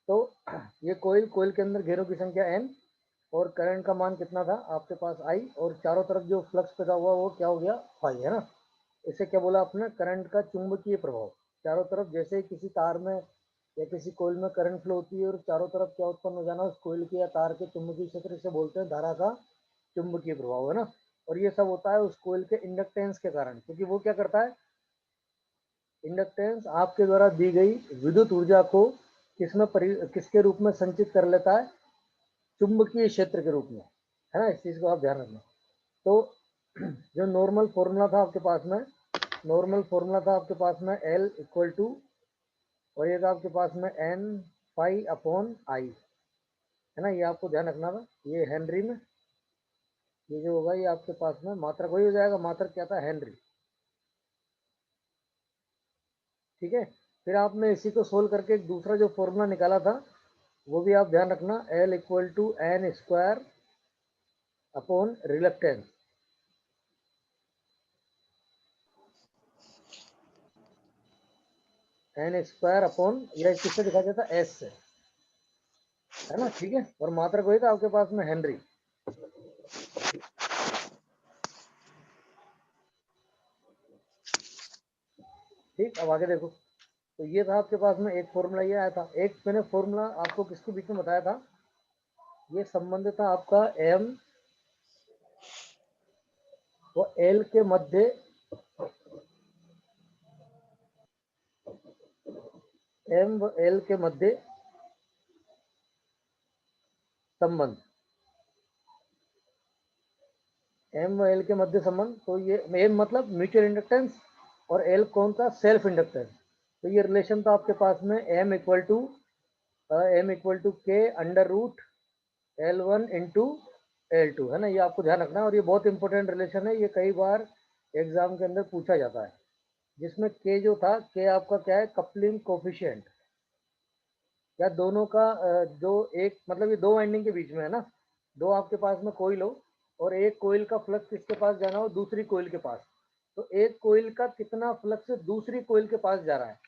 तो ये कोयल के अंदर घेरों की संख्या n और करंट का मान कितना था आपके पास I, और चारों तरफ जो फ्लक्स पैदा हुआ वो क्या हो गया फाई, है ना। इसे क्या बोला आपने, करंट का चुंबकीय प्रभाव। चारों तरफ जैसे किसी तार में या किसी कोयल में करंट फ्लो होती है और चारों तरफ क्या उत्पन्न हो जाना, उस कोयल के या तार के चुंबकीय क्षेत्र से बोलते हैं धारा का चुंबकीय प्रभाव, है ना। और ये सब होता है उस कोयल के इंडक्टेंस के कारण, क्योंकि वो क्या करता है, इंडक्टेंस आपके द्वारा दी गई विद्युत ऊर्जा को किसके रूप में संचित कर लेता है, चुंबकीय क्षेत्र के रूप में, है ना। इस चीज को आप ध्यान रखना। तो जो नॉर्मल फॉर्मूला था आपके पास में, L इक्वल टू, और ये था आपके पास में N पाई अपॉन I, है ना। ये आपको ध्यान रखना था। ये हेनरी में, ये जो होगा ये आपके पास में मात्रक वही हो जाएगा। मात्रक क्या था, हेनरी, ठीक है। फिर आपने इसी को सोल्व करके एक दूसरा जो फॉर्मूला निकाला था वो भी आप ध्यान रखना, L equal to N square upon reluctance, N square upon, या किससे दिखा जाता है, एस से, है ना, ठीक है। और मात्रक वही था आपके पास में हेनरी। ठीक, अब आगे देखो। तो ये था आपके पास में एक फॉर्मूला, ये आया था। एक मैंने फॉर्मूला आपको किसके बीच में बताया था, ये संबंध था आपका एम व एल के मध्य, एम व एल के मध्य संबंध, एम व एल के मध्य संबंध। तो ये एम मतलब म्यूचुअल इंडक्टेंस और एल कौन सा, सेल्फ इंडक्टेंस। तो ये रिलेशन था आपके पास में M equal to K under root L1 into L2, है ना। ये आपको ध्यान रखना है और ये बहुत इंपॉर्टेंट रिलेशन है। ये कई बार एग्जाम के अंदर पूछा जाता है, जिसमें के जो था, के आपका क्या है, कपलिंग कोफिशिएंट, या दोनों का जो एक मतलब ये दो वाइंडिंग के बीच में है ना, दो आपके पास में कोइल हो और एक कोइल का फ्लक्स किसके पास जाना हो, दूसरी कोइल के पास। तो एक कोइल का कितना फ्लक्स दूसरी कोइल के पास जा रहा है,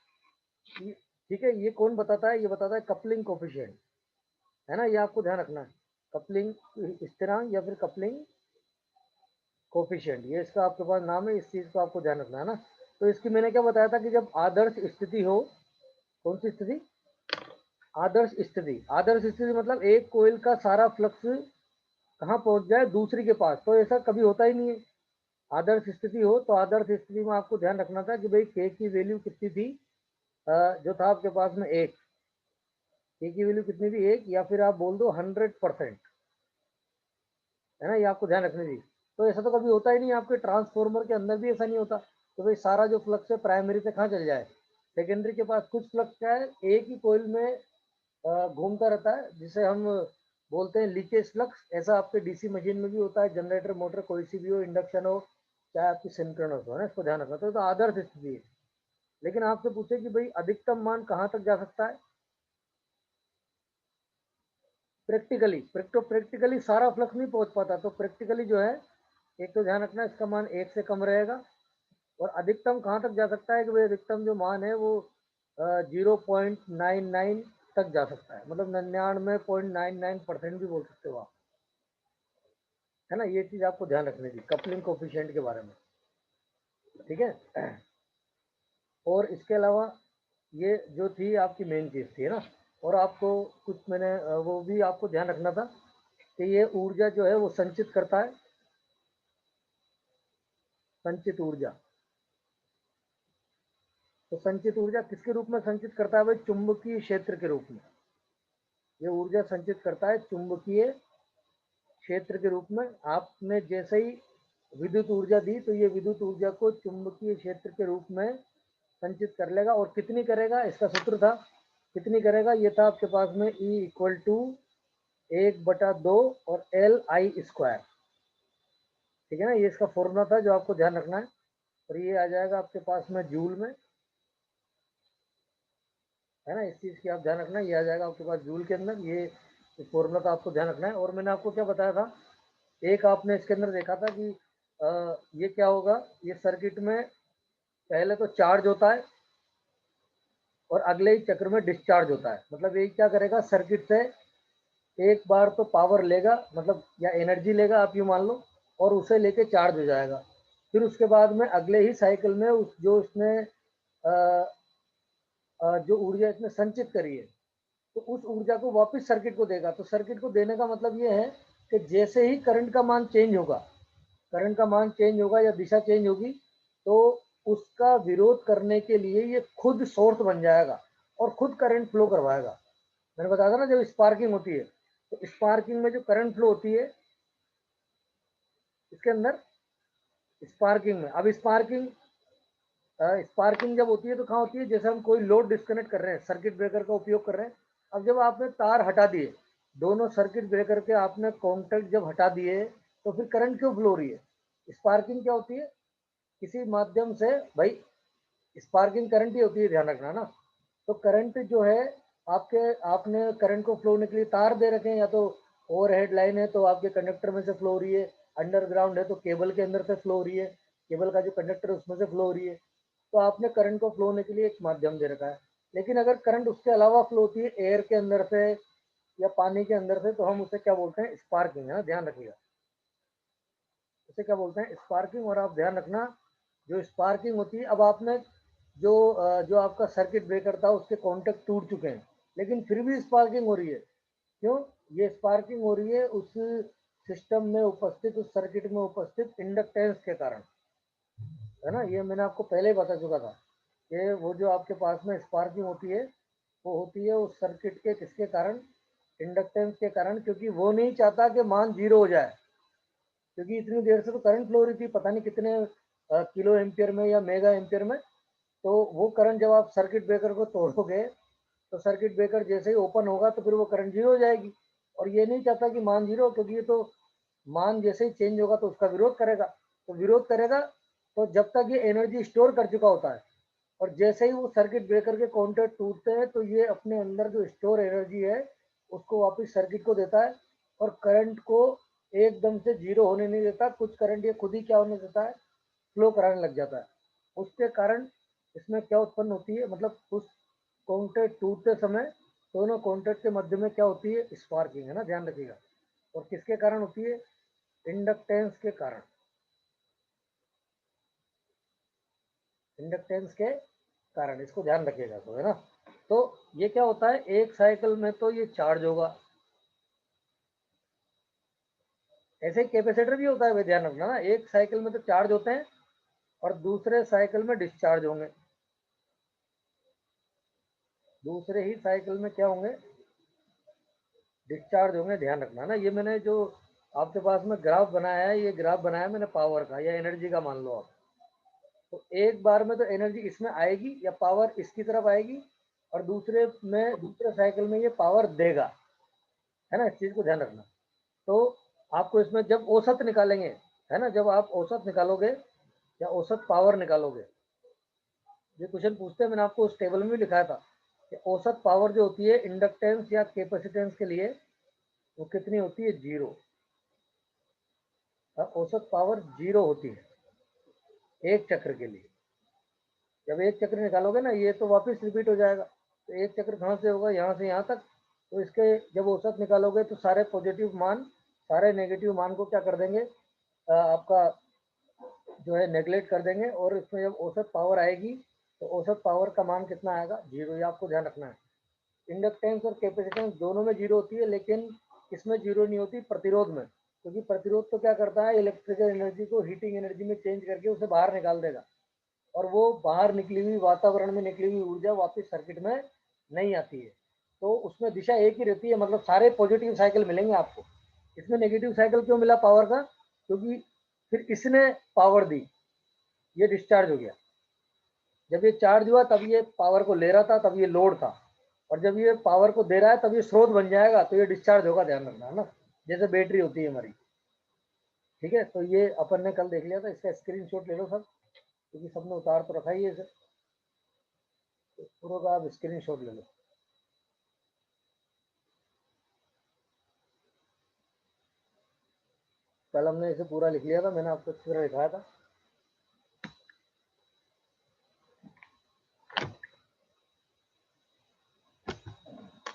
ठीक है। ये कौन बताता है, ये बताता है कपलिंग कोफिशिएंट, है ना। ये आपको ध्यान रखना है, कपलिंग स्थिरांक या फिर कपलिंग कोफिशिएंट, ये इसका आपके पास नाम है। इस चीज को आपको ध्यान रखना है ना। तो इसकी मैंने क्या बताया था कि जब आदर्श स्थिति हो, कौन सी स्थिति, आदर्श स्थिति। आदर्श स्थिति मतलब एक कोयल का सारा फ्लक्स कहाँ पहुंच जाए, दूसरी के पास। तो ऐसा कभी होता ही नहीं है। आदर्श स्थिति हो तो आदर्श स्थिति में आपको ध्यान रखना था कि भाई के की वैल्यू कितनी थी, जो था आपके पास में एक, के की वैल्यू कितनी थी, एक, या फिर आप बोल दो 100%, है ना। ये आपको ध्यान रखनी थी। तो ऐसा तो कभी होता ही नहीं, आपके ट्रांसफॉर्मर के अंदर भी ऐसा नहीं होता तो भाई सारा जो फ्लक्स है प्राइमरी से कहाँ चल जाए, सेकेंडरी के पास। कुछ फ्लक्स क्या है, एक ही कोयल में घूमता रहता है, जिसे हम बोलते हैं लीकेज फ्लक्स। ऐसा आपके डीसी मशीन में भी होता है, जनरेटर मोटर कोई सी भी हो, इंडक्शन हो चाहे आपकी सिंक्रोनस हो, है ना। इसको ध्यान रखना। तो आदर्श स्थिति है। लेकिन आपसे पूछे कि भाई अधिकतम मान कहाँ तक जा सकता है, प्रैक्टिकली सारा फ्लक्स नहीं पहुंच पाता। तो प्रैक्टिकली जो है, एक तो ध्यान रखना इसका मान एक से कम रहेगा। और अधिकतम कहाँ तक जा सकता है कि भाई अधिकतम जो मान है वो 0.99 तक जा सकता है, मतलब 99.99% भी बोल सकते हो आप, है ना। ये चीज आपको ध्यान रखनी थी कपलिंग कोफिशिएंट के बारे में, ठीक है। और इसके अलावा ये जो थी आपकी मेन चीज थी, है ना। और आपको कुछ मैंने वो भी आपको ध्यान रखना था कि ये ऊर्जा जो है वो संचित करता है, संचित ऊर्जा। तो संचित ऊर्जा किसके रूप में संचित करता है भाई, चुंबकीय क्षेत्र के रूप में। ये ऊर्जा संचित करता है चुंबकीय क्षेत्र के रूप में। आपने जैसे ही विद्युत ऊर्जा दी तो ये विद्युत ऊर्जा को चुंबकीय क्षेत्र के रूप में संचित कर लेगा। और कितनी करेगा, इसका सूत्र था, कितनी करेगा, ये था आपके पास में E इक्वल टू 1/2 और Li², ठीक है ना। ये इसका फॉर्मूला था जो आपको ध्यान रखना है। और ये आ जाएगा आपके पास में जूल में, है ना। इस चीज की आप ध्यान रखना, ये आ जाएगा आपके पास जूल के अंदर। ये फॉर्मूला का आपको ध्यान रखना है। और मैंने आपको क्या बताया था, एक आपने इसके अंदर देखा था कि ये क्या होगा, ये सर्किट में पहले तो चार्ज होता है, और अगले ही चक्र में डिस्चार्ज होता है। मतलब ये क्या करेगा, सर्किट से एक बार तो पावर लेगा, मतलब या एनर्जी लेगा आप यूँ मान लो, और उसे लेके चार्ज हो जाएगा। फिर उसके बाद में अगले ही साइकिल में उस जो उसने जो ऊर्जा इसने संचित करी है, तो उस ऊर्जा को वापस सर्किट को देगा। तो सर्किट को देने का मतलब ये है कि जैसे ही करंट का मान चेंज होगा, करंट का मान चेंज होगा या दिशा चेंज होगी, तो उसका विरोध करने के लिए ये खुद सोर्स बन जाएगा और खुद करंट फ्लो करवाएगा। मैंने बताया था ना, जब स्पार्किंग होती है तो स्पार्किंग में जो करंट फ्लो होती है इसके अंदर, स्पार्किंग में, अब स्पार्किंग जब होती है तो कहाँ होती है, जैसे हम कोई लोड डिस्कनेक्ट कर रहे हैं, सर्किट ब्रेकर का उपयोग कर रहे हैं। अब जब आपने तार हटा दिए, दोनों सर्किट ब्रेकर के आपने कॉन्टेक्ट जब हटा दिए, तो फिर करंट क्यों फ्लो हो रही है? स्पार्किंग क्या होती है? किसी माध्यम से, भाई स्पार्किंग करंट ही होती है, ध्यान रखना ना। तो करंट जो है, आपने करंट को फ्लो होने के लिए तार दे रखे हैं, या तो ओवरहेड लाइन है तो आपके कंडक्टर में से फ्लो हो रही है, अंडरग्राउंड है तो केबल के अंदर से फ्लो हो रही है, केबल का जो कंडक्टर है उसमें से फ्लो हो रही है। तो आपने करंट को फ्लो होने के लिए एक माध्यम दे रखा है। लेकिन अगर करंट उसके अलावा फ्लो होती है एयर के अंदर से या पानी के अंदर से, तो हम उसे क्या बोलते हैं? स्पार्किंग, है ना, ध्यान रखिएगा। उसे क्या बोलते हैं? स्पार्किंग। और आप ध्यान रखना, जो स्पार्किंग होती है, अब आपने जो आपका सर्किट ब्रेकर था उसके कॉन्टेक्ट टूट चुके हैं, लेकिन फिर भी स्पार्किंग हो रही है। क्यों ये स्पार्किंग हो रही है? उस सिस्टम में उपस्थित, उस सर्किट में उपस्थित इंडक्टेंस के कारण, है ना। ये मैंने आपको पहले ही बता चुका था कि वो जो आपके पास में स्पार्किंग होती है, वो होती है उस सर्किट के किसके कारण? इंडक्टेंस के कारण। क्योंकि वो नहीं चाहता कि मान जीरो हो जाए, क्योंकि इतनी देर से तो करंट फ्लो हो रही थी, पता नहीं कितने किलो एम्पियर में या मेगा एम्पियर में। तो वो करंट जब आप सर्किट ब्रेकर को तोड़ोगे, तो सर्किट ब्रेकर जैसे ही ओपन होगा तो फिर वो करंट जीरो हो जाएगी। और ये नहीं चाहता कि मान जीरो, क्योंकि ये तो मान जैसे ही चेंज होगा तो उसका विरोध करेगा। तो विरोध करेगा, तो जब तक ये एनर्जी स्टोर कर चुका होता है, और जैसे ही वो सर्किट ब्रेकर के कॉन्टैक्ट टूटते हैं, तो ये अपने अंदर जो स्टोर एनर्जी है उसको वापस सर्किट को देता है, और करंट को एकदम से जीरो होने नहीं देता। कुछ करंट ये खुद ही क्या होने देता है? फ्लो कराने लग जाता है। उसके कारण इसमें क्या उत्पन्न होती है, मतलब उस कॉन्टैक्ट टूटते समय दोनों कॉन्टैक्ट के मध्य में क्या होती है? स्पार्किंग, है ना, ध्यान रखिएगा। और किसके कारण होती है? इंडक्टेंस के कारण, इंडक्टेंस के कारण, इसको ध्यान रखिएगा तो, है ना। तो ये क्या होता है, एक साइकिल में तो ये चार्ज होगा, ऐसे कैपेसिटर भी होता है, भाई ध्यान रखना ना। एक साइकिल में तो चार्ज होते हैं और दूसरे साइकिल में डिस्चार्ज होंगे, दूसरे ही साइकिल में क्या होंगे? डिस्चार्ज होंगे, ध्यान रखना ना। ये मैंने जो आपके पास में ग्राफ बनाया है, ये ग्राफ बनाया मैंने पावर का या एनर्जी का, मान लो आप। तो एक बार में तो एनर्जी इसमें आएगी या पावर इसकी तरफ आएगी, और दूसरे साइकिल में ये पावर देगा, है ना। इस चीज को ध्यान रखना। तो आपको इसमें जब औसत निकालेंगे, है ना, जब आप औसत निकालोगे या औसत पावर निकालोगे, ये क्वेश्चन पूछते हैं, मैंने आपको उस टेबल में भी लिखाया था कि औसत पावर जो होती है इंडक्टेंस या कैपेसिटेंस के लिए, वो कितनी होती है? जीरो। औसत पावर जीरो होती है एक चक्र के लिए। जब एक चक्र निकालोगे ना, ये तो वापस रिपीट हो जाएगा। तो एक चक्र कहाँ से होगा? यहाँ से यहाँ तक। तो इसके जब औसत निकालोगे तो सारे पॉजिटिव मान सारे नेगेटिव मान को क्या कर देंगे? आपका जो है नेगलेक्ट कर देंगे, और इसमें जब औसत पावर आएगी तो औसत पावर का मान कितना आएगा? जीरो। ये आपको ध्यान रखना है। इंडक्टेंस और कैपेसिटेंस दोनों में जीरो होती है, लेकिन इसमें जीरो नहीं होती, प्रतिरोध में। क्योंकि प्रतिरोध तो क्या करता है? इलेक्ट्रिकल एनर्जी को हीटिंग एनर्जी में चेंज करके उसे बाहर निकाल देगा, और वो बाहर निकली हुई, वातावरण में निकली हुई ऊर्जा वापस सर्किट में नहीं आती है। तो उसमें दिशा एक ही रहती है, मतलब सारे पॉजिटिव साइकिल मिलेंगे आपको। इसमें नेगेटिव साइकिल क्यों मिला पावर का? क्योंकि फिर इसने पावर दी, ये डिस्चार्ज हो गया। जब ये चार्ज हुआ तब ये पावर को ले रहा था, तब ये लोड था, और जब ये पावर को दे रहा है तब ये स्रोत बन जाएगा, तो ये डिस्चार्ज होगा, ध्यान रखना, है ना। जैसे बैटरी होती है हमारी। ठीक है, तो ये अपन ने कल देख लिया था, इसका स्क्रीनशॉट ले लो सब, क्योंकि सबने उतार तो रखा ही है इसे, तो पूरा का आप स्क्रीनशॉट ले लो। कल हमने इसे पूरा लिख लिया था, मैंने आपको अच्छी तरह दिखाया था।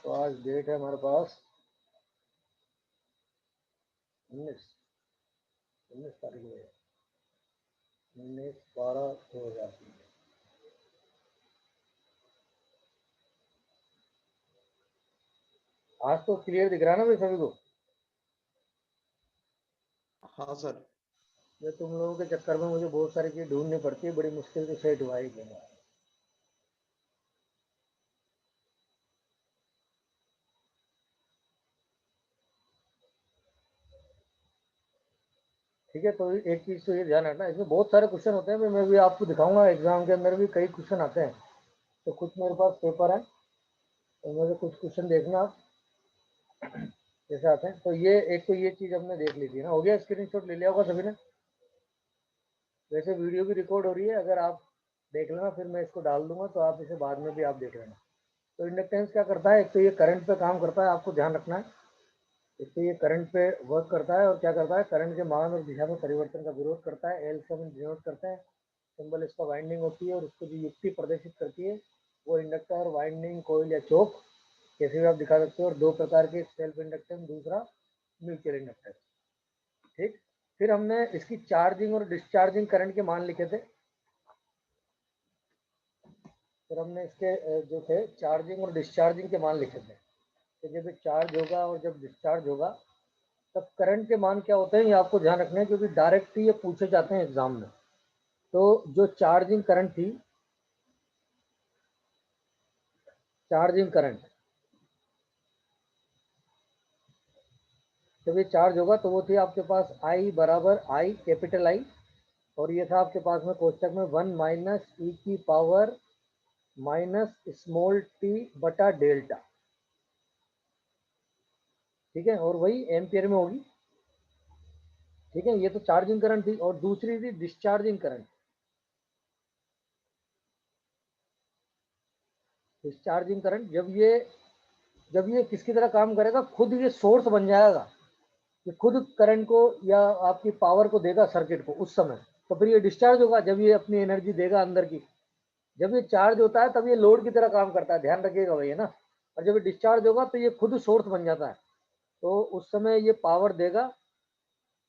तो आज डेट है हमारे पास 19 तारीख में, 19/12/2023। आज तो क्लियर दिख रहा है ना भाई सभी को? हाँ सर। ये तुम लोगों के चक्कर में मुझे बहुत सारी चीज़ ढूंढनी पड़ती है, बड़ी मुश्किल से सेट हुआ ही गया। ठीक है, तो एक चीज़ तो ये ध्यान रखना, इसमें बहुत सारे क्वेश्चन होते हैं, मैं भी आपको दिखाऊंगा। एग्जाम के अंदर भी कई क्वेश्चन आते हैं, तो कुछ मेरे पास पेपर है, तो मेरे कुछ क्वेश्चन देखना आप जैसे आते हैं। तो ये एक तो ये चीज़ हमने देख ली थी ना, हो गया, स्क्रीनशॉट ले लिया होगा सभी ने। वैसे वीडियो भी रिकॉर्ड हो रही है, अगर आप देख लेना फिर मैं इसको डाल दूंगा, तो आप इसे बाद में भी आप देख लेना। तो इंडक्टेंस क्या करता है, एक तो ये करंट पे काम करता है, आपको ध्यान रखना है। एक तो ये करंट पे वर्क करता है, और क्या करता है, करंट के मान और दिशा में परिवर्तन का विरोध करता है। एल से हम डिनोट करते हैं, सिंबल इसका वाइंडिंग होती है, और उसको जो युक्ति प्रदर्शित करती है वो इंडक्टर, वाइंडिंग, कोयल या चोक, कैसे भी आप दिखा सकते हो। और दो प्रकार के, सेल्फ इंडक्टेंस, दूसरा म्यूचुअल इंडक्टेंस। ठीक, फिर हमने इसकी चार्जिंग और डिस्चार्जिंग करंट के मान लिखे थे। फिर हमने इसके जो थे चार्जिंग और डिस्चार्जिंग के मान लिखे थे कि जब ये चार्ज होगा और जब डिस्चार्ज होगा तब करंट के मान क्या होते हैं, ये आपको ध्यान रखना है, क्योंकि डायरेक्ट ये पूछे जाते हैं एग्जाम में। तो जो चार्जिंग करंट थी, चार्जिंग करंट, जब ये चार्ज होगा तो वो थी आपके पास आई बराबर आई, कैपिटल आई, और ये था आपके पास में कोष्टक में 1 माइनस ई की पावर माइनस स्मॉल टी बटा डेल्टा। ठीक है, और वही एम्पियर में होगी। ठीक है, ये तो चार्जिंग करंट थी, और दूसरी थी डिस्चार्जिंग करंट। डिस्चार्जिंग करंट जब ये किसकी तरह काम करेगा, खुद ये सोर्स बन जाएगा, ये खुद करंट को या आपकी पावर को देगा सर्किट को उस समय, तो फिर ये डिस्चार्ज होगा जब ये अपनी एनर्जी देगा अंदर की। जब ये चार्ज होता है तब ये लोड की तरह काम करता है, ध्यान रखिएगा भैया ना। और जब ये डिस्चार्ज होगा तो ये खुद सोर्स बन जाता है, तो उस समय ये पावर देगा।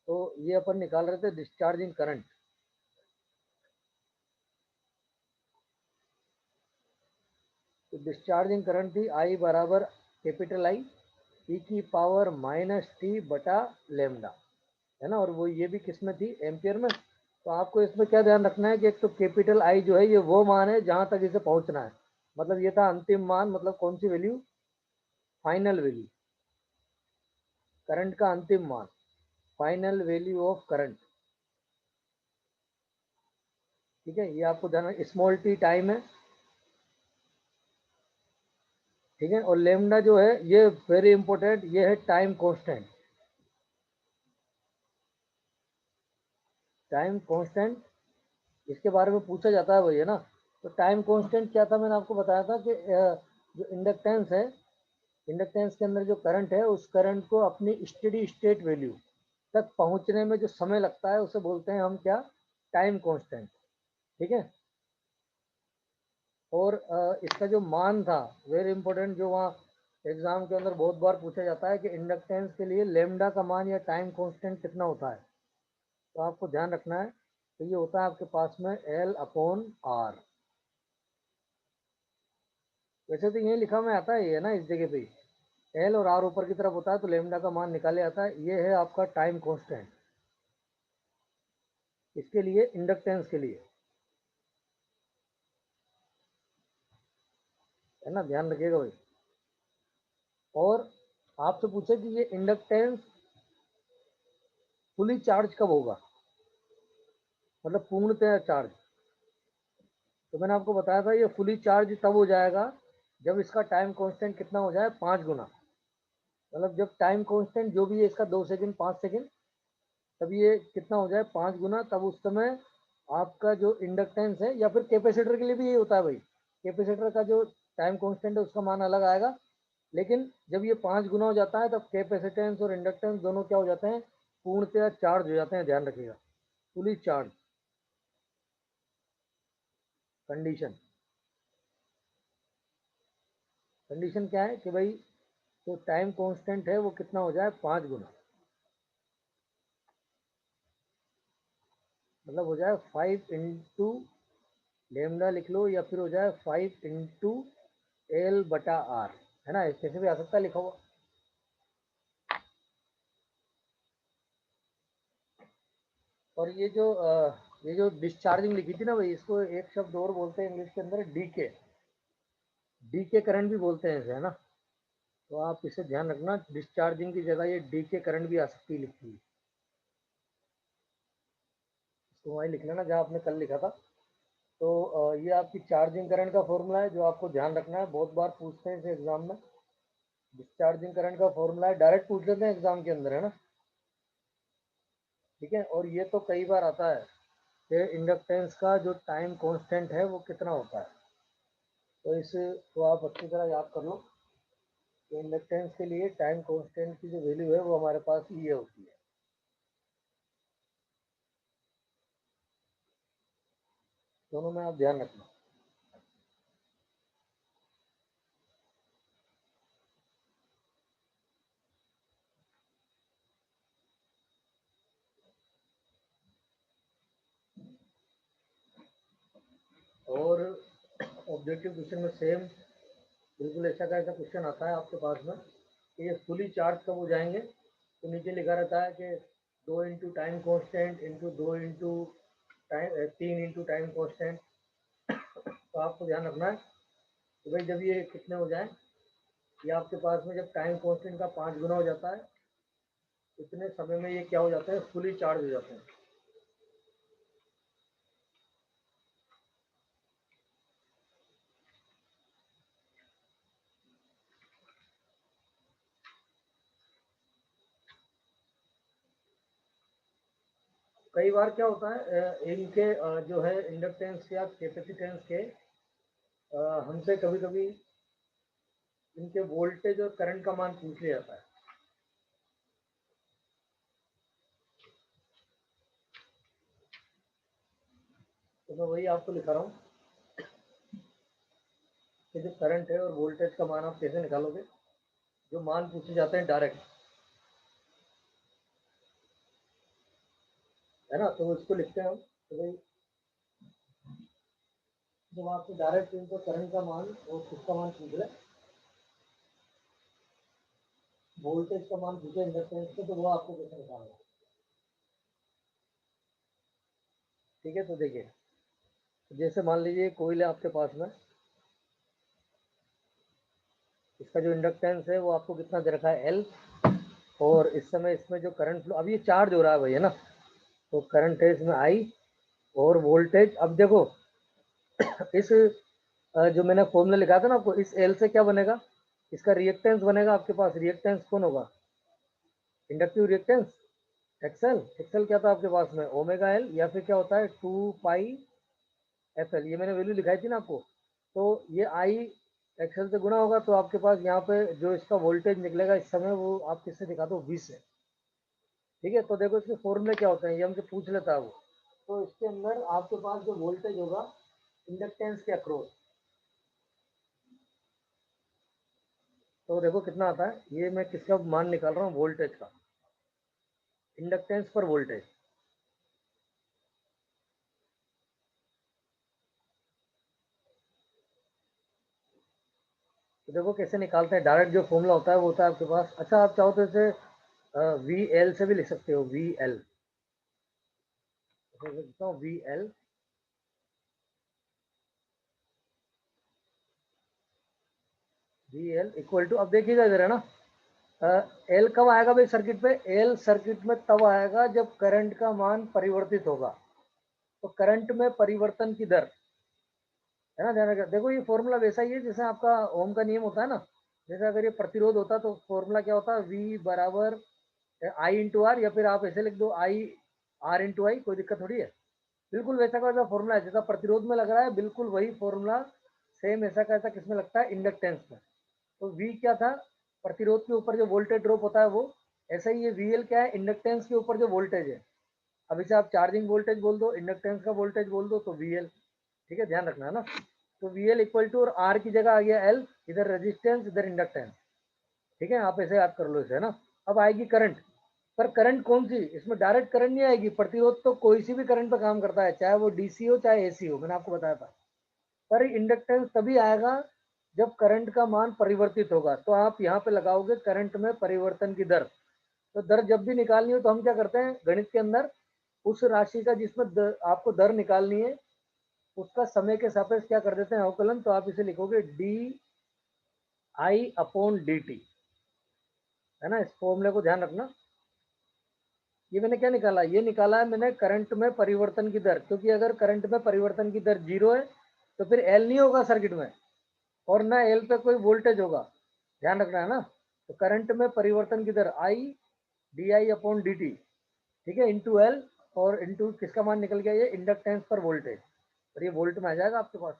तो ये अपन निकाल रहे थे डिस्चार्जिंग करंट। तो डिस्चार्जिंग करंट थी आई बराबर कैपिटल आई ई की पावर माइनस टी बटा लेमडा, है ना। और वो ये भी किस में थी, एम्पियर में। तो आपको इसमें क्या ध्यान रखना है कि एक तो कैपिटल आई जो है ये वो मान है जहां तक इसे पहुंचना है, मतलब ये था अंतिम मान, मतलब कौन सी वैल्यू, फाइनल वैल्यू, करंट का अंतिम मान, फाइनल वैल्यू ऑफ करंट। ठीक है, ये आपको ध्यान, स्मॉल टी टाइम है। ठीक है, और लेमडा जो है ये वेरी इंपॉर्टेंट, ये है टाइम कांस्टेंट। टाइम कांस्टेंट इसके बारे में पूछा जाता है भैया ना। तो टाइम कांस्टेंट क्या था, मैंने आपको बताया था कि जो इंडक्टेंस है, इंडक्टेंस के अंदर जो करंट है उस करंट को अपनी स्टेडी स्टेट वैल्यू तक पहुंचने में जो समय लगता है उसे बोलते हैं हम क्या, टाइम कांस्टेंट। ठीक है, और इसका जो मान था, वेरी इंपॉर्टेंट, जो वहाँ एग्जाम के अंदर बहुत बार पूछा जाता है कि इंडक्टेंस के लिए लेमडा का मान या टाइम कांस्टेंट कितना होता है। तो आपको ध्यान रखना है कि ये होता है आपके पास में एल अपॉन आर। वैसे तो ये लिखा में आता है ये ना इस जगह पे, एल और आर ऊपर की तरफ होता है, तो लेमडा का मान निकाले आता है। ये है आपका टाइम कांस्टेंट इसके लिए, इंडक्टेंस के लिए, है ना, ध्यान रखिएगा भाई। और आपसे पूछे कि ये इंडक्टेंस फुली चार्ज कब होगा, मतलब पूर्णतः चार्ज। तो मैंने आपको बताया था ये फुली चार्ज तब हो जाएगा जब इसका टाइम कांस्टेंट कितना हो जाए, 5 गुना। मतलब जब टाइम कांस्टेंट जो भी है इसका 2 सेकंड, 5 सेकंड, तब ये कितना हो जाए, 5 गुना, तब उस समय आपका जो इंडक्टेंस है, या फिर कैपेसिटर के लिए भी ये होता है भाई, कैपेसिटर का जो टाइम कांस्टेंट है उसका मान अलग आएगा। लेकिन जब ये 5 गुना हो जाता है तब कैपेसिटेंस और इंडक्टेंस दोनों क्या हो जाते हैं, पूर्णतः चार्ज हो जाते हैं, ध्यान रखिएगा, फुली चार्ज कंडीशन। कंडीशन क्या है कि भाई जो टाइम कांस्टेंट है वो कितना हो जाए 5 गुना, मतलब हो जाए 5 इंटू लेमडा लिख लो, या फिर हो जाए 5 इंटू एल बटा आर, है ना, कैसे भी आ सकता है लिखा हुआ। और ये जो डिस्चार्जिंग लिखी थी ना भाई, इसको एक शब्द और बोलते हैं इंग्लिश के अंदर, डीके। डीके करंट भी बोलते हैं इसे, है ना। तो आप इसे ध्यान रखना, डिस्चार्जिंग की जगह ये डीके करंट भी आ सकती है लिखी हुई। इसको वहीं लिख लेना जहाँ आपने कल लिखा था। तो ये आपकी चार्जिंग करंट का फॉर्मूला है जो आपको ध्यान रखना है, बहुत बार पूछते हैं इसे एग्जाम में। डिस्चार्जिंग करंट का फॉर्मूला है, डायरेक्ट पूछ लेते हैं एग्जाम के अंदर, है ना। ठीक है, और ये तो कई बार आता है कि इंडक्टेंस का जो टाइम कांस्टेंट है वो कितना होता है। तो इस तो आप अच्छी तरह याद कर लो कि इंडक्टेंस के लिए टाइम कांस्टेंट की जो वैल्यू है वो हमारे पास ये होती है। दोनों में आप ध्यान रखना। और ऑब्जेक्टिव क्वेश्चन में सेम बिल्कुल ऐसा का ऐसा क्वेश्चन आता है आपके पास में कि ये फुली चार्ज कब हो जाएंगे। तो नीचे लिखा रहता है कि 2 into time constant into 2 into time 3 into time constant. तो आपको ध्यान रखना है कि भाई जब ये कितने हो जाए, ये आपके पास में जब टाइम कॉन्स्टेंट का 5 गुना हो जाता है, इतने समय में ये क्या हो जाता है, फुली चार्ज हो जाते हैं। कई बार क्या होता है इनके जो है इंडक्टेंस या कैपेसिटेंस के हमसे कभी कभी इनके वोल्टेज और करंट का मान पूछ लिया जाता है। तो मैं वही आपको लिखा रहा हूँ कि जो करंट है और वोल्टेज का मान आप कैसे निकालोगे, जो मान पूछे जाते हैं डायरेक्ट, है ना। तो इसको लिखते हैं हम, तो भाई जब आपसे डायरेक्ट इनको करंट का मान और किसका मान पूछ ले, वोल्टेज का मान पूछे इंडक्टेंस के, तो वो आपको कैसे निकालना है। ठीक है, तो देखिए, जैसे मान लीजिए कोयल है आपके पास में, इसका जो इंडक्टेंस है वो आपको कितना दे रखा है, एल। और इस समय इसमें जो करंट फ्लो, अब ये चार्ज हो रहा है भाई, है ना। तो करंट है इसमें आई, और वोल्टेज, अब देखो इस जो मैंने फॉर्मूला लिखा था ना आपको, इस एल से क्या बनेगा, इसका रिएक्टेंस बनेगा आपके पास। रिएक्टेंस कौन होगा, इंडक्टिव रिएक्टेंस, एक्सएल। एक्सएल क्या था आपके पास में, ओमेगा एल, या फिर क्या होता है 2 पाई एफ एल, ये मैंने वैल्यू लिखाई थी ना आपको। तो ये आई एक्सएल से गुना होगा, तो आपके पास यहाँ पे जो इसका वोल्टेज निकलेगा इस समय, वो आप किससे दिखा दो, 20 से। ठीक है, तो देखो इसके फॉर्मूले क्या होते हैं, ये हमसे पूछ लेता है वो। तो इसके अंदर आपके पास जो वोल्टेज होगा इंडक्टेंस के अक्रॉस, तो देखो कितना आता है, ये मैं किसका मान निकाल रहा हूँ, वोल्टेज का, इंडक्टेंस पर वोल्टेज। तो देखो कैसे निकालते हैं, डायरेक्ट जो फॉर्मूला होता है वो होता है आपके पास। अच्छा, आप चाहो तो इसे वी एल से भी लिख सकते हो, वी एल, लिखता हूँ V L. V L equal to, अब देखिएगा जरा ना, एल कब आएगा भाई सर्किट पे, एल सर्किट में तब आएगा जब करंट का मान परिवर्तित होगा। तो करंट में परिवर्तन की दर, है ना, ध्यान रखना। देखो ये फॉर्मूला वैसा ही है जैसे आपका ओम का नियम होता है ना। जैसे अगर ये प्रतिरोध होता तो फॉर्मूला क्या होता, वी बराबर आई इंटू आर, या फिर आप ऐसे लिख दो आई आर इंटू आई, कोई दिक्कत थोड़ी है। बिल्कुल वैसा का वैसा फॉर्मूला है, जैसा प्रतिरोध में लग रहा है बिल्कुल वही फॉर्मूला सेम ऐसा का ऐसा किसमें लगता है, इंडक्टेंस में। तो वी क्या था, प्रतिरोध के ऊपर जो वोल्टेज ड्रॉप होता है वो, ऐसा ही ये वीएल क्या है, इंडक्टेंस के ऊपर जो वोल्टेज है। अब इसे आप चार्जिंग वोल्टेज बोल दो, इंडक्टेंस का वोल्टेज बोल दो, तो वीएल। ठीक है, ध्यान रखना है ना। तो वीएल इक्वल टू, और आर की जगह आ गया एल, इधर रेजिस्टेंस इधर इंडक्टेंस, ठीक है, आप ऐसे याद कर लो इसे ना। अब आएगी करंट, पर करंट कौन सी, इसमें डायरेक्ट करंट नहीं आएगी, प्रतिरोध तो कोई सी भी करंट पर काम करता है, चाहे वो डीसी हो चाहे एसी हो, मैंने आपको बताया था। पर इंडक्टेंस तभी आएगा जब करंट का मान परिवर्तित होगा। तो आप यहाँ पे लगाओगे करंट में परिवर्तन की दर। तो दर जब भी निकालनी हो तो हम क्या करते हैं गणित के अंदर, उस राशि का जिसमें आपको दर निकालनी है उसका समय के सापेक्ष क्या कर देते हैं अवकलन। तो आप इसे लिखोगे D I upon D T, है ना। इस फॉर्मूले को ध्यान रखना। ये मैंने क्या निकाला, ये निकाला है मैंने करंट में परिवर्तन की दर, क्योंकि अगर करंट में परिवर्तन की दर 0 है तो फिर एल नहीं होगा सर्किट में, और ना एल पे कोई वोल्टेज होगा, ध्यान रखना है ना। तो करंट में परिवर्तन की दर I D I upon D T, ठीक है, इंटू एल, और इंटू किसका मान निकल गया, ये इंडक्टेंस पर वोल्टेज, और ये वोल्ट में आ जाएगा आपके पास,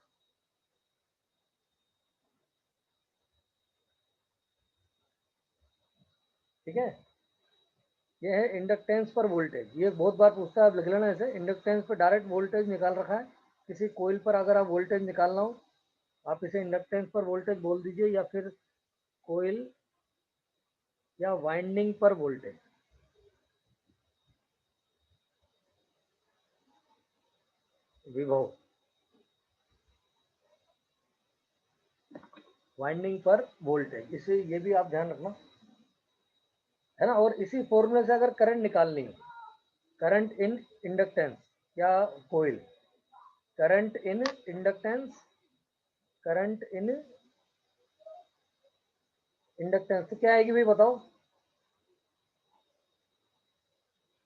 ठीक है। ये है इंडक्टेंस पर वोल्टेज, ये बहुत बार पूछता है, आप लिख लेना ऐसे, इंडक्टेंस पर डायरेक्ट वोल्टेज निकाल रखा है। किसी कोइल पर अगर आप वोल्टेज निकालना हो आप इसे इंडक्टेंस पर वोल्टेज बोल दीजिए, या फिर कोइल या वाइंडिंग पर वोल्टेज, विभव, वाइंडिंग पर वोल्टेज, इसे ये भी आप ध्यान रखना, है ना। और इसी फॉर्मूले से अगर करंट निकालनी है, करंट इन इंडक्टेंस या coil, current in inductance, current in inductance, तो क्या आएगी भाई बताओ।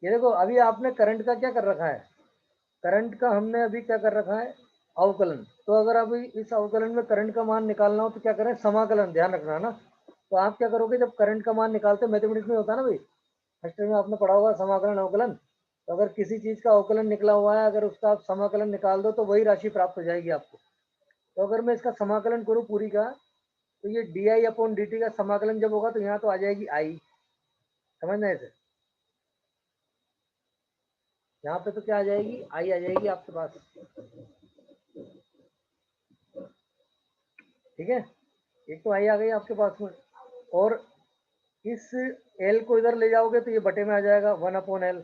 ये देखो अभी आपने करंट का क्या कर रखा है, करंट का हमने अभी क्या कर रखा है अवकलन। तो अगर अभी इस अवकलन में करंट का मान निकालना हो तो क्या करें, समाकलन, ध्यान रखना है ना। तो आप क्या करोगे, जब करंट का मान निकालते मैथमेटिक्स में होता है ना भाई, फर्स्ट में आपने पढ़ा होगा समाकलन अवकलन। तो अगर किसी चीज का अवकलन निकला हुआ है, अगर उसका आप समाकलन निकाल दो तो वही राशि प्राप्त हो जाएगी आपको। तो अगर मैं इसका समाकलन करूँ पूरी का, तो ये D I upon D T का समाकलन जब होगा तो यहाँ तो आ जाएगी आई, समझना है इसे। यहाँ पे तो क्या आ जाएगी, आई आ जाएगी आपके पास, ठीक है। एक तो आई आ गई आपके पास में, और इस एल को इधर ले जाओगे तो ये बटे में आ जाएगा 1/L,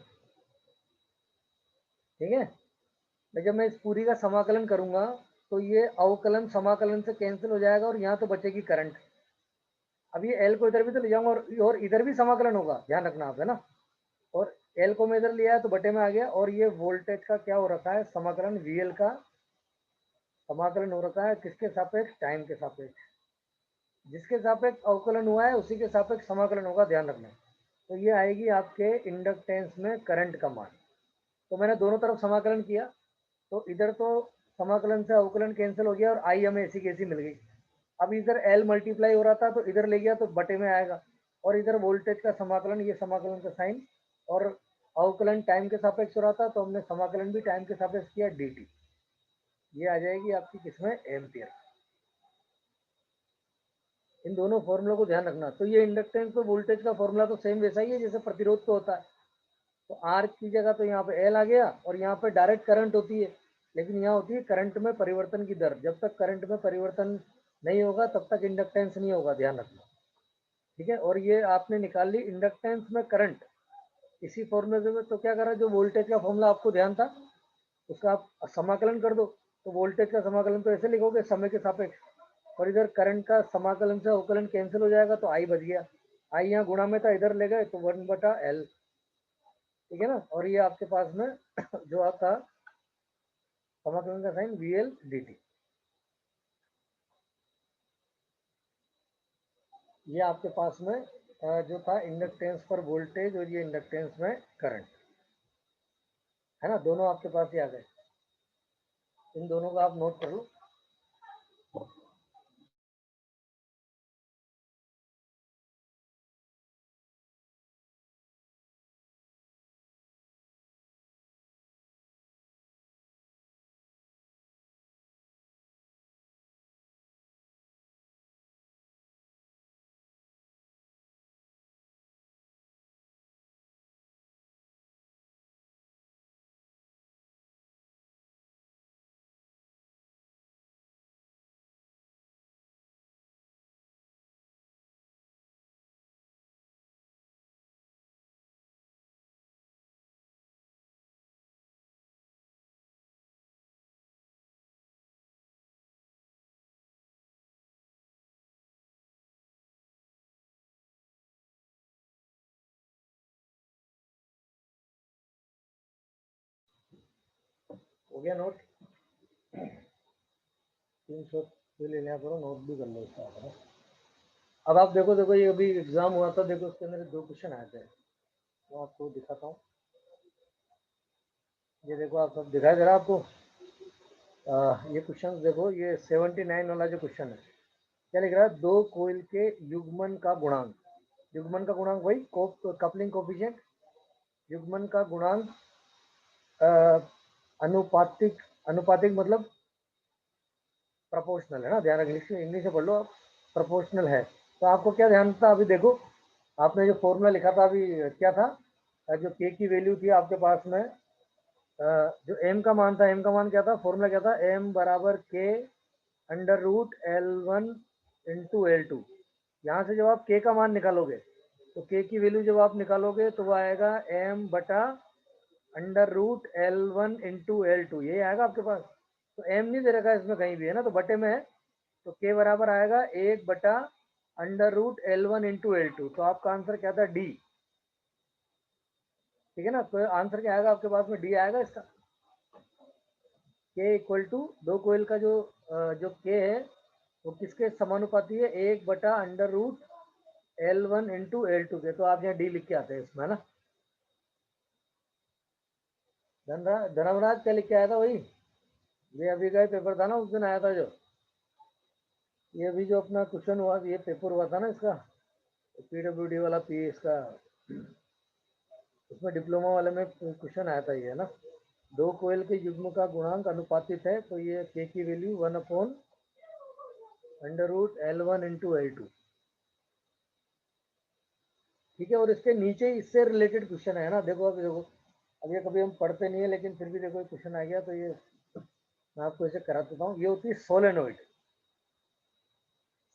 ठीक है। तो जब मैं इस पूरी का समाकलन करूंगा तो ये अवकलन समाकलन से कैंसिल हो जाएगा और यहाँ तो बचेगी करंट। अब ये एल को इधर भी तो ले जाऊंगा, और इधर भी समाकलन होगा, ध्यान रखना आप, है ना। और एल को मैं इधर लिया है तो बटे में आ गया, और ये वोल्टेज का क्या हो रखा है समाकलन, वीएल का समाकलन हो रखा है किसके सापेक्ष, टाइम के सापेक्ष। जिसके सापेक्ष अवकलन हुआ है उसी के सापेक्ष समाकलन होगा, ध्यान रखना। तो ये आएगी आपके इंडक्टेंस में करंट का मान। तो मैंने दोनों तरफ समाकलन किया, तो इधर तो समाकलन से अवकलन कैंसिल हो गया और आई हमें ऐसी कैसी मिल गई। अब इधर एल मल्टीप्लाई हो रहा था तो इधर ले गया तो बटे में आएगा, और इधर वोल्टेज का समाकलन, ये समाकलन का साइन, और अवकलन टाइम के सापेक्ष हो रहा था तो हमने समाकलन भी टाइम के सापेक्ष किया dt। ये आ जाएगी आपकी किसमें, एम्पियर। इन दोनों फॉर्मूलों को ध्यान रखना। तो ये इंडक्टेंस पे वोल्टेज का फॉर्मूला तो सेम वैसा ही है जैसे प्रतिरोध पे होता है। तो आर की जगह तो यहाँ पे एल आ गया, और यहाँ पे डायरेक्ट करंट होती है, लेकिन यहाँ होती है करंट में परिवर्तन की दर। जब तक करंट में परिवर्तन नहीं होगा तब तक इंडक्टेंस नहीं होगा, ध्यान रखना, ठीक है। और ये आपने निकाल ली इंडक्टेंस में करंट इसी फॉर्मूले में। तो क्या करा, जो वोल्टेज का फॉर्मूला आपको ध्यान था उसका आप समाकलन कर दो। तो वोल्टेज का समाकलन तो ऐसे लिखोगे समय के सापेक्ष, और इधर करंट का समाकलन से अवकलन कैंसिल हो जाएगा तो आई बच गया। आई यहाँ गुणा में था, इधर ले गए तो 1/L, ठीक है ना। और ये आपके पास में जो आपका समाकलन का साइन VL dt, ये आपके पास में जो था इंडक्टेंस पर वोल्टेज, और ये इंडक्टेंस में करंट, है ना। दोनों आपके पास ही आ गए, इन दोनों को आप नोट कर लो। हो गया नोट? 300 भी ले लिया करो, नोट भी कर लो इसका करो। अब आप देखो देखो, ये अभी एग्जाम हुआ था, देखो उसके अंदर 2 क्वेश्चन आए थे, तो आपको दिखाता हूँ। ये देखो, आप सब दिखाई दे रहा है आपको? ये क्वेश्चन देखो, ये 79 वाला जो क्वेश्चन है, क्या लिख रहा है? 2 कोयल के युग्मन का गुणांक, युग्मन का गुणांक वही कपलिंग कोफिशिएंट, युग्मन का गुणांक अनुपातिक, अनुपातिक मतलब प्रोपोर्शनल है ना, ध्यान रख, इंग्लिश में पढ़ लो आप, प्रोपोर्शनल है। तो आपको क्या ध्यान था अभी? देखो आपने जो फॉर्मूला लिखा था अभी, क्या था? जो के की वैल्यू थी आपके पास में, जो एम का मान था, एम का मान क्या था? फॉर्मूला क्या था? एम बराबर के under root L1 into L2। यहाँ से जब आप के का मान निकालोगे, तो के की वैल्यू जब आप निकालोगे तो वो आएगा एम बटा under root L1 into L2, ये आएगा आपके पास। तो एम नहीं दे रखा है इसमें कहीं भी, है ना, तो बटे में है, तो के बराबर आएगा 1 बटा under root L1 into L2। तो आपका आंसर क्या था? डी। ठीक है ना, तो आंसर क्या आएगा आपके पास में? डी आएगा इसका। के इक्वल टू 2 कोयल का जो के है वो किसके समानुपाती है? 1 बटा under root L1 into L2 के। तो आप यहाँ डी लिख के आते हैं इसमें, है ना। धनराज क्या लिख के आया था? वही ये अभी का पेपर था ना, उस दिन आया था जो, ये अभी जो अपना क्वेश्चन हुआ, ये पेपर हुआ था ना इसका, PWD वाला, पी इसका, उसमें डिप्लोमा वाले में क्वेश्चन आया था ये, है ना। 2 कोयल के युग्म का गुणांक अनुपातित है, तो ये के की value 1 upon under root L1 into L2। ठीक है, और इसके नीचे इससे रिलेटेड क्वेश्चन है ना, देखो अभी देखो, अब ये कभी हम पढ़ते नहीं है लेकिन फिर भी देखो क्वेश्चन आ गया, तो ये मैं आपको इसे करा देता हूँ। ये होती है सोलेनोइड।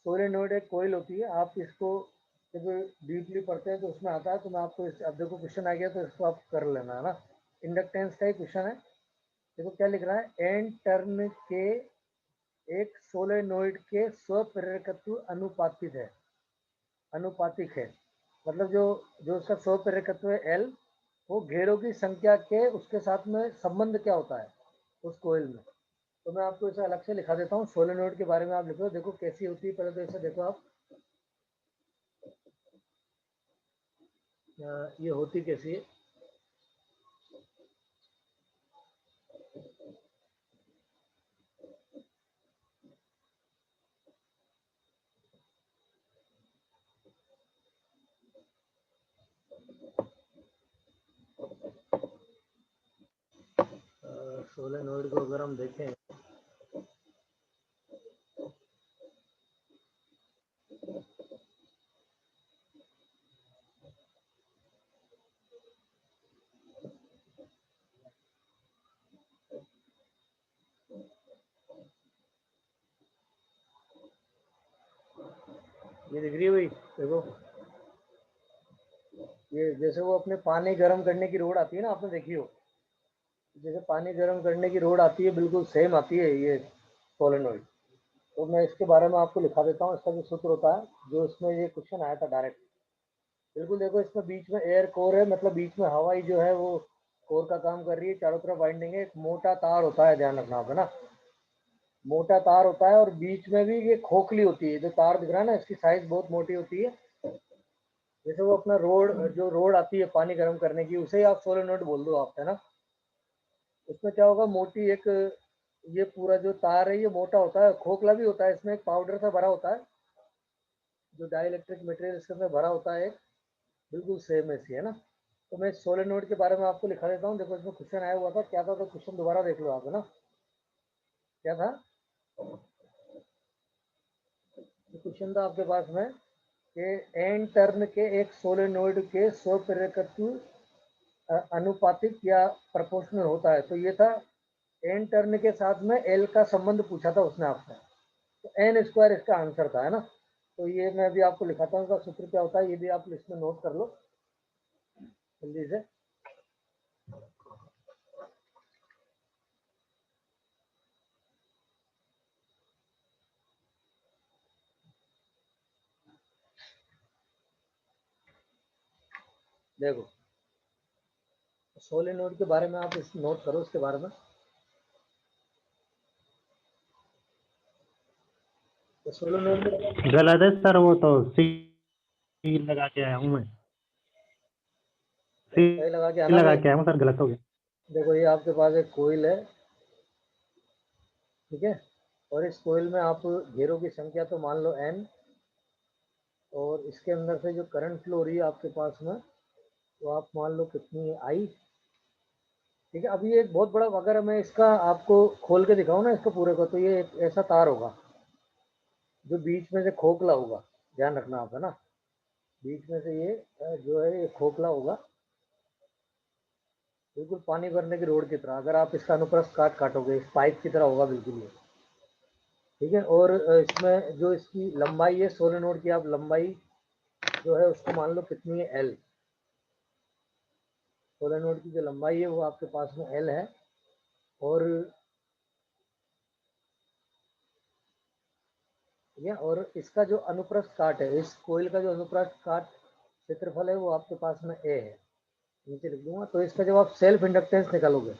सोलेनोइड एक कोयल होती है, आप इसको जब डीपली पढ़ते हैं तो उसमें आता है, तो मैं आपको अब देखो क्वेश्चन आ गया तो इसको आप कर लेना, है ना। इंडक्टेंस का ही क्वेश्चन है। देखो क्या लिख रहा है? एन टर्न के एक सोलेनोइड के स्वप्रेरकत्व अनुपातिक है, अनुपातिक है, मतलब जो जो उसका स्वप्रेरकत्व है एल, वो घेरों की संख्या के उसके साथ में संबंध क्या होता है उस कोयल में। तो मैं आपको इसे अलग से लिखा देता हूँ, सोलेनोइड के बारे में आप लिखो, देखो कैसी होती है। पहले तो इसे देखो आप, ये होती कैसी है। सोलेनोइड को अगर हम देखें, ये दिख रही है भाई, देखो ये जैसे वो अपने पानी गर्म करने की रोड आती है ना, आपने देखी हो, जैसे पानी गर्म करने की रोड आती है, बिल्कुल सेम आती है ये सोलेनोइड। तो मैं इसके बारे में आपको लिखा देता हूँ, इसका जो सूत्र होता है, जो इसमें ये क्वेश्चन आया था डायरेक्ट, बिल्कुल देखो, इसमें बीच में एयर कोर है, मतलब बीच में हवाई जो है वो कोर का काम कर रही है, चारों तरफ वाइंडिंग है, एक मोटा तार होता है, ध्यान रखना आप, है ना, मोटा तार होता है, और बीच में भी ये खोखली होती है, जो तार दिख रहा है ना, इसकी साइज बहुत मोटी होती है। जैसे वो अपना रोड, जो रोड आती है पानी गर्म करने की, उसे ही आप सोलेनोइड बोल दो आप, है ना। उसमें क्या होगा? मोटी एक, ये पूरा जो तार है ये मोटा होता है, खोखला भी होता है, इसमें एक पाउडर सा भरा होता है, जो डाइलेक्ट्रिक मटेरियल इसके अंदर भरा होता है, एक बिल्कुल सेम ऐसी, है ना। तो मैं सोलेनोइड के बारे में आपको लिखा देता हूँ, देखो इसमें क्वेश्चन आया हुआ था, क्या था, तो क्वेश्चन दोबारा देख लो आप, है ना। क्या था क्वेश्चन? था आपके पास में कि एन टर्न के एक सोलेनोइड के स्वप्रेरकत्व अनुपातिक या प्रोपोर्शनल होता है, तो ये था एन टर्न के साथ में एल का संबंध पूछा था उसने आपसे, तो एन स्क्वायर इसका आंसर था, है ना। तो ये मैं अभी आपको लिखाता हूँ, इसका सूत्र क्या होता है, ये भी आप इसमें नोट कर लो जल्दी से। देखो सोलेनोइड के बारे में आप इस नोट करो, इसके बारे में। तो सोलेनोइड में गलत है सर, वो तो सी लगा के आया हूँ मैं, सी सही लगा के आना लगा भाई। के आया हूँ सर, गलत हो गया। देखो ये आपके पास एक कोयल है, ठीक है, और इस कोयल में आप घेरों की संख्या तो मान लो n, और इसके अंदर से जो करंट फ्लो हो रही है आपके पास में, तो आप मान लो कितनी है i। ठीक है, अभी एक बहुत बड़ा, अगर मैं इसका आपको खोल के दिखाऊं ना इसको पूरे को, तो ये एक ऐसा तार होगा जो बीच में से खोखला होगा, ध्यान रखना आप, है ना, बीच में से ये जो है ये खोखला होगा, बिल्कुल पानी भरने की रोड की तरह। अगर आप इसका अनुप्रस्थ काट काटोगे इस पाइप की तरह होगा बिल्कुल ये। ठीक है, और इसमें जो इसकी लंबाई है सोलेनोइड की, आप लंबाई जो है उसको मान लो कितनी है एल। सोलेनोइड की जो लंबाई है वो आपके पास में एल है, और ठीक है, और इसका जो अनुप्रस्थ काट है, इस कोयल का जो अनुप्रस्थ काट क्षेत्रफल है वो आपके पास में ए है, नीचे लिख दूंगा। तो इसका जब आप सेल्फ इंडक्टेंस निकालोगे